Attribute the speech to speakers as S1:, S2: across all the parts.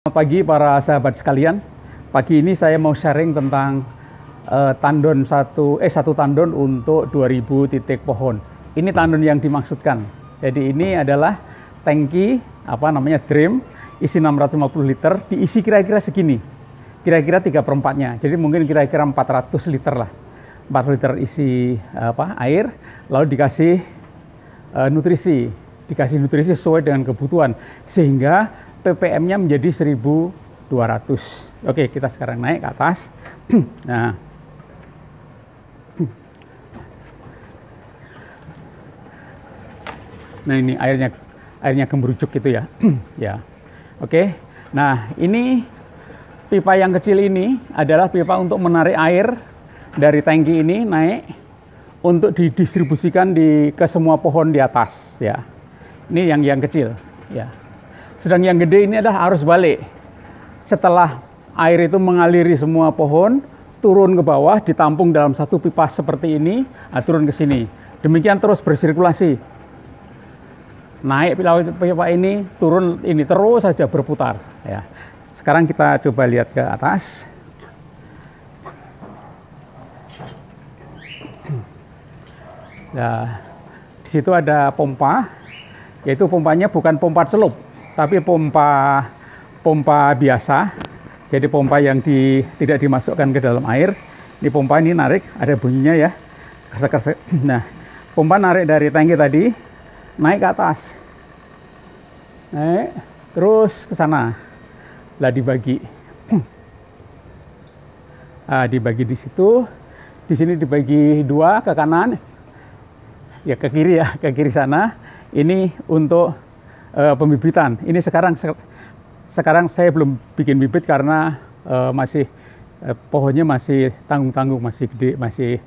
S1: Selamat pagi para sahabat sekalian. Pagi ini saya mau sharing tentang satu tandon untuk 2000 titik pohon. Ini tandon yang dimaksudkan. Jadi ini adalah tangki drum isi 650 liter, diisi kira-kira segini. Kira-kira 3/4-nya. Jadi mungkin kira-kira 400 liter lah. 4 liter isi air, lalu dikasih nutrisi. Dikasih nutrisi sesuai dengan kebutuhan sehingga ppm-nya menjadi 1200. Oke, kita sekarang naik ke atas. Nah ini airnya gemerujuk gitu ya. Ya. Oke. Nah, ini pipa yang kecil ini adalah pipa untuk menarik air dari tangki ini naik untuk didistribusikan ke semua pohon di atas ya. Ini yang kecil ya. Sedang yang gede ini adalah arus balik. Setelah air itu mengaliri semua pohon, turun ke bawah, ditampung dalam satu pipa seperti ini, turun ke sini. Demikian terus bersirkulasi. Naik pipa ini, turun ini, terus saja berputar. Ya. Sekarang kita coba lihat ke atas. Nah, di situ ada pompa, yaitu pompanya bukan pompa celup, tapi pompa biasa. Jadi pompa yang tidak dimasukkan ke dalam air. Ini pompa ini narik, ada bunyinya ya. Kersek-kersek. Nah, pompa narik dari tangki tadi, naik ke atas. Naik, terus ke sana. Lah dibagi. Dibagi di situ. Di sini dibagi dua, ke kanan. Ya ke kiri ya, ke kiri sana. Ini untuk pembibitan. Ini sekarang saya belum bikin bibit karena pohonnya masih tanggung-tanggung, masih gede, masih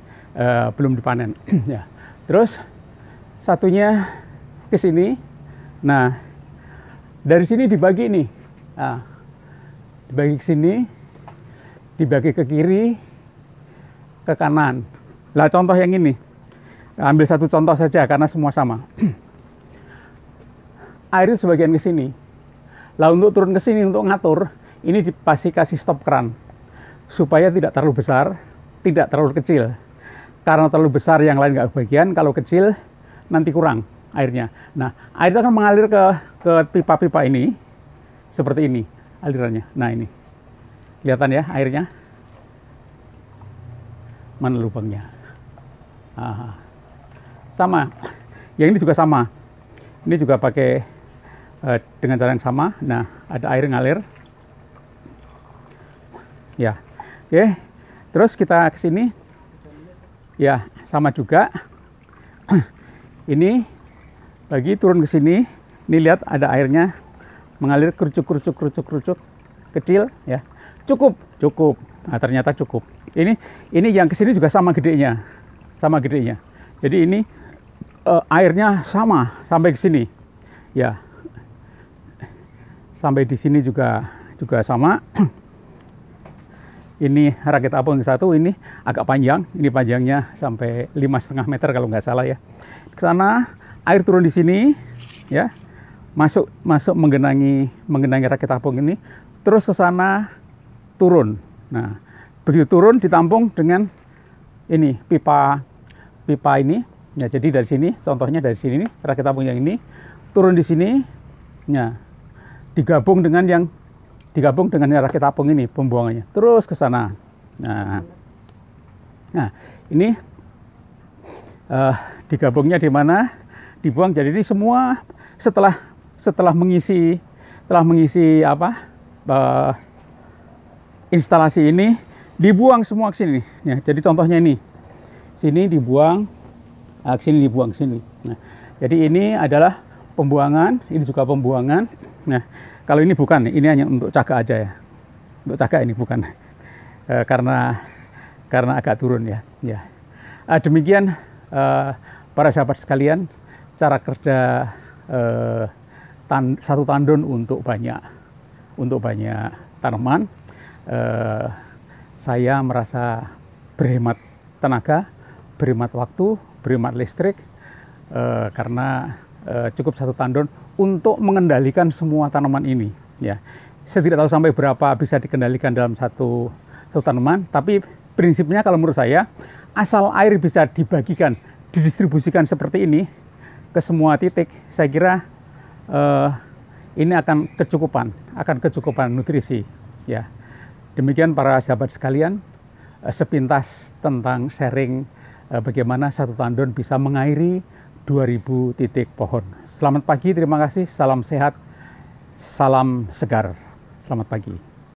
S1: belum dipanen. Ya. Terus satunya ke sini. Nah, dari sini dibagi nih. Nah, dibagi ke sini, dibagi ke kiri, ke kanan. Lah contoh yang ini. Ambil satu contoh saja karena semua sama. Air itu sebagian ke sini. Lah untuk turun ke sini untuk ngatur, ini pasti kasih stop keran supaya tidak terlalu besar, tidak terlalu kecil. Karena terlalu besar yang lain nggak kebagian, kalau kecil nanti kurang airnya. Nah, air itu akan mengalir ke pipa-pipa ini seperti ini alirannya. Nah ini kelihatan ya airnya. Mana lubangnya? Sama. Yang ini juga sama. Ini juga pakai dengan cara yang sama. Nah, ada air ngalir. Ya. Oke. Terus kita ke sini. Ya, sama juga. Ini lagi turun ke sini. Ini lihat ada airnya mengalir kerucuk kecil ya. Cukup. Nah, ternyata cukup. Ini yang ke sini juga sama gedenya. Jadi ini airnya sama sampai ke sini. Ya. Sampai di sini juga sama. Ini rakit apung satu, ini agak panjang. Ini panjangnya sampai 5,5 meter kalau nggak salah ya. Ke sana air turun di sini, ya, masuk menggenangi rakit apung ini, terus ke sana turun. Nah, begitu turun ditampung dengan ini pipa ini. Ya, jadi dari sini, contohnya dari sini rakit apung yang ini turun di sini. Ya. Digabung dengan rakit apung ini pembuangannya terus ke sana. Nah ini digabungnya di mana, dibuang. Jadi ini semua setelah mengisi instalasi ini dibuang semua ke sini. Ya, jadi contohnya ini sini dibuang, ke sini dibuang sini. Nah, jadi ini adalah pembuangan, ini juga pembuangan. Nah, kalau ini bukan, ini hanya untuk cagak aja ya. Untuk cagak ini bukan. Karena agak turun ya. Ya. Demikian para sahabat sekalian, cara kerja satu tandon untuk banyak tanaman. Saya merasa berhemat tenaga, berhemat waktu, berhemat listrik, karena cukup satu tandon untuk mengendalikan semua tanaman ini ya. saya tidak tahu sampai berapa bisa dikendalikan dalam satu tanaman, tapi prinsipnya kalau menurut saya, asal air bisa dibagikan, didistribusikan seperti ini ke semua titik, saya kira ini akan kecukupan nutrisi. Ya, demikian para sahabat sekalian, sepintas tentang sharing bagaimana satu tandon bisa mengairi 2000 titik pohon. Selamat pagi, terima kasih, salam sehat, salam segar. Selamat pagi.